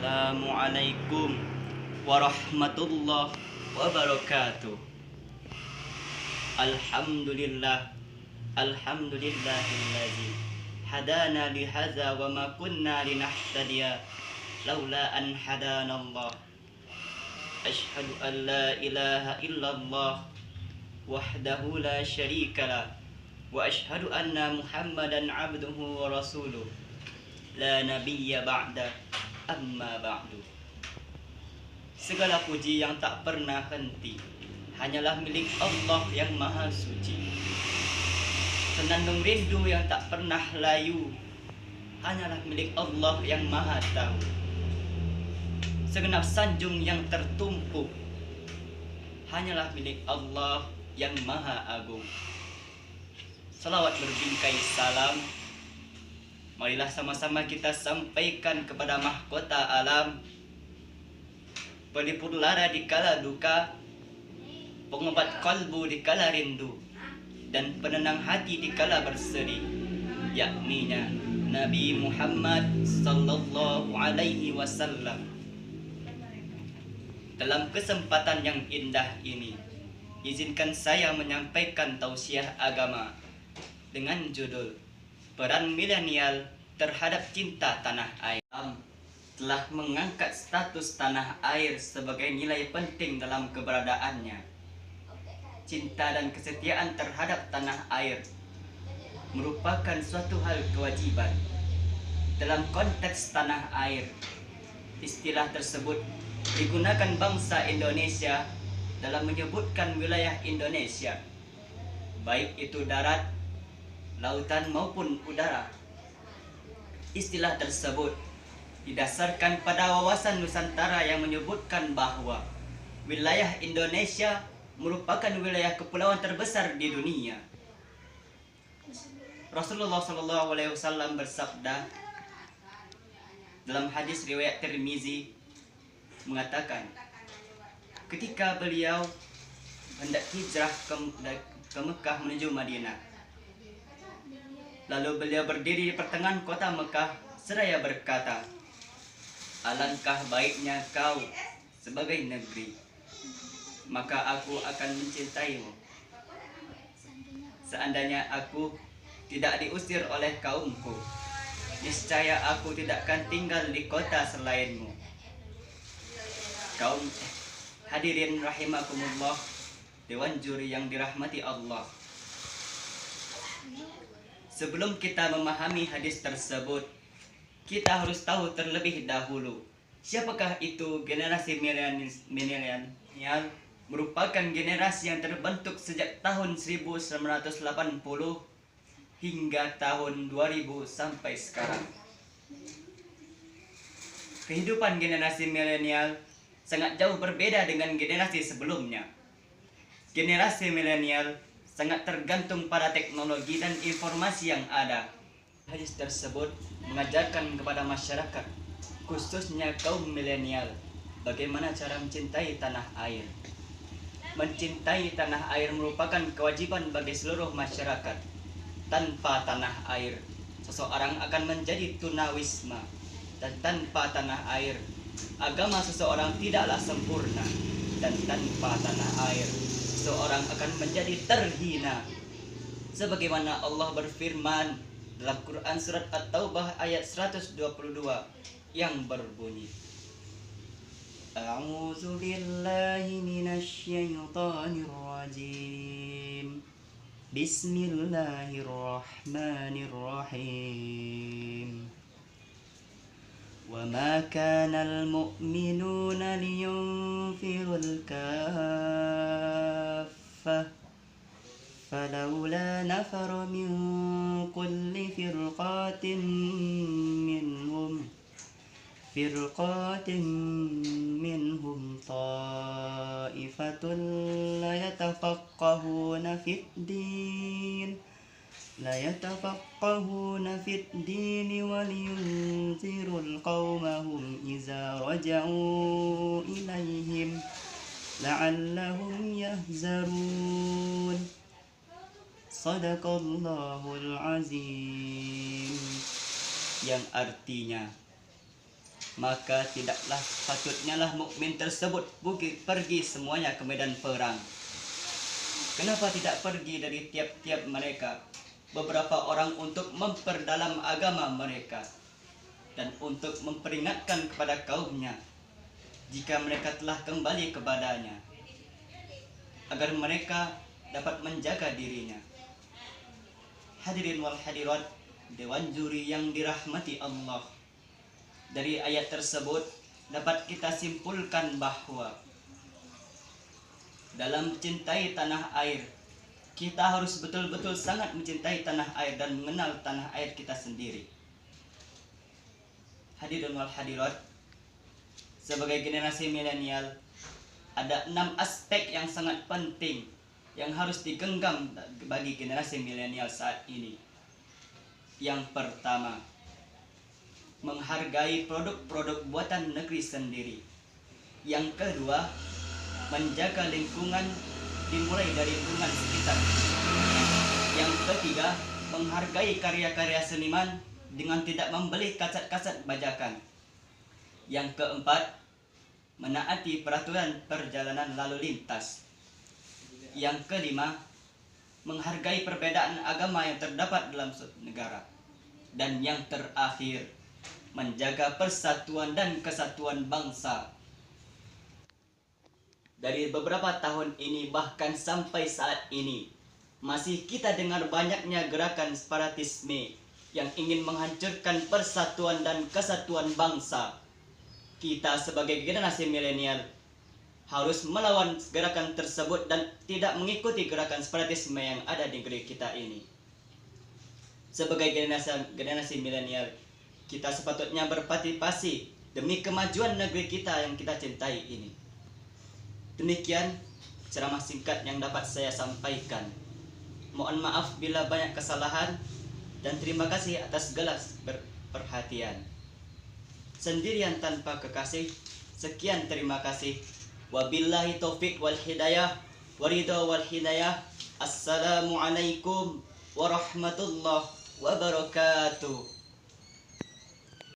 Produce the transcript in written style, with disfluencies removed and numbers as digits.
Assalamualaikum warahmatullahi wabarakatuh. Alhamdulillah, alhamdulillahillazi hadana lihadza wa ma kunna linahtadiya laula an hadanallah. Asyhadu an la ilaha illallah wahdahu la syarikalah wa asyhadu anna Muhammadan abduhu wa rasuluh la nabiyya ba'da amma ba'du. Segala puji yang tak pernah henti hanyalah milik Allah yang maha suci. Senandung rindu yang tak pernah layu hanyalah milik Allah yang maha tahu. Segenap sanjung yang tertumpuk hanyalah milik Allah yang maha agung. Salawat berbingkai salam marilah sama-sama kita sampaikan kepada mahkota alam, pelipur lara di kala duka, pengobat kalbu di kala rindu, dan penenang hati di kala bersedih, yakninya Nabi Muhammad sallallahu alaihi wasallam. Dalam kesempatan yang indah ini, izinkan saya menyampaikan tausiah agama dengan judul Peran Milenial Terhadap Cinta Tanah Air. Telah mengangkat status tanah air sebagai nilai penting dalam keberadaannya. Cinta dan kesetiaan terhadap tanah air merupakan suatu hal kewajiban. Dalam konteks tanah air, istilah tersebut digunakan bangsa Indonesia dalam menyebutkan wilayah Indonesia, baik itu darat, lautan maupun udara. Istilah tersebut didasarkan pada wawasan Nusantara yang menyebutkan bahwa wilayah Indonesia merupakan wilayah kepulauan terbesar di dunia. Rasulullah SAW bersabda dalam hadis riwayat Tirmizi mengatakan, ketika beliau hendak hijrah ke Mekah menuju Madinah, lalu beliau berdiri di pertengahan kota Mekah seraya berkata, alangkah baiknya kau sebagai negeri, maka aku akan mencintaimu. Seandainya aku tidak diusir oleh kaumku, niscaya aku tidak akan tinggal di kota selainmu. Kaum hadirin rahimakumullah, dewan juri yang dirahmati Allah. Sebelum kita memahami hadis tersebut, kita harus tahu terlebih dahulu siapakah itu generasi milenial. Merupakan generasi yang terbentuk sejak tahun 1980 hingga tahun 2000 sampai sekarang. Kehidupan generasi milenial sangat jauh berbeda dengan generasi sebelumnya. Generasi milenial sangat tergantung pada teknologi dan informasi yang ada. Hadis tersebut mengajarkan kepada masyarakat, khususnya kaum milenial, bagaimana cara mencintai tanah air. Mencintai tanah air merupakan kewajiban bagi seluruh masyarakat. Tanpa tanah air, seseorang akan menjadi tunawisma, dan tanpa tanah air, agama seseorang tidaklah sempurna, dan tanpa tanah air, seseorang akan menjadi terhina. Sebagaimana Allah berfirman dalam Quran surat At-Taubah ayat 122 yang berbunyi, A'udzu billahi minasy syaithanir rajim. Bismillahirrahmanirrahim. وما كان المؤمنون لينفروا الكافة فلولا نفر من كل فرقة منهم طائفة ليتفقهون في الدين ولينذروا قومهم إذا رجعوا إليهم لعلهم يحذرون. Sadaqallahul azim. Yang artinya, maka tidaklah patutnya lah mukmin tersebut pergi semuanya ke medan perang. Kenapa tidak pergi dari tiap-tiap mereka beberapa orang untuk memperdalam agama mereka dan untuk memperingatkan kepada kaumnya jika mereka telah kembali kepadanya, agar mereka dapat menjaga dirinya. Hadirin wal hadirat, dewan juri yang dirahmati Allah, dari ayat tersebut dapat kita simpulkan bahwa dalam mencintai tanah air, kita harus betul-betul sangat mencintai tanah air dan mengenal tanah air kita sendiri. Hadirin wal hadirat, sebagai generasi milenial, ada 6 aspek yang sangat penting yang harus digenggam bagi generasi milenial saat ini. Yang pertama, menghargai produk-produk buatan negeri sendiri. Yang kedua, menjaga lingkungan dimulai dari lingkungan sekitar. Yang ketiga, menghargai karya-karya seniman dengan tidak membeli kaset-kaset bajakan. Yang keempat, menaati peraturan perjalanan lalu lintas. Yang kelima, menghargai perbedaan agama yang terdapat dalam suatu negara. Dan yang terakhir, menjaga persatuan dan kesatuan bangsa. Dari beberapa tahun ini bahkan sampai saat ini, masih kita dengar banyaknya gerakan separatisme yang ingin menghancurkan persatuan dan kesatuan bangsa. Kita sebagai generasi milenial harus melawan gerakan tersebut dan tidak mengikuti gerakan separatisme yang ada di negeri kita ini. Sebagai generasi milenial, kita sepatutnya berpartisipasi demi kemajuan negeri kita yang kita cintai ini. Demikian ceramah singkat yang dapat saya sampaikan. Mohon maaf bila banyak kesalahan dan terima kasih atas segala perhatian. Sendirian tanpa kekasih, sekian terima kasih. Wabillahi taufik wal hidayah, waridha wal hidayah. Assalamualaikum warahmatullahi wabarakatuh.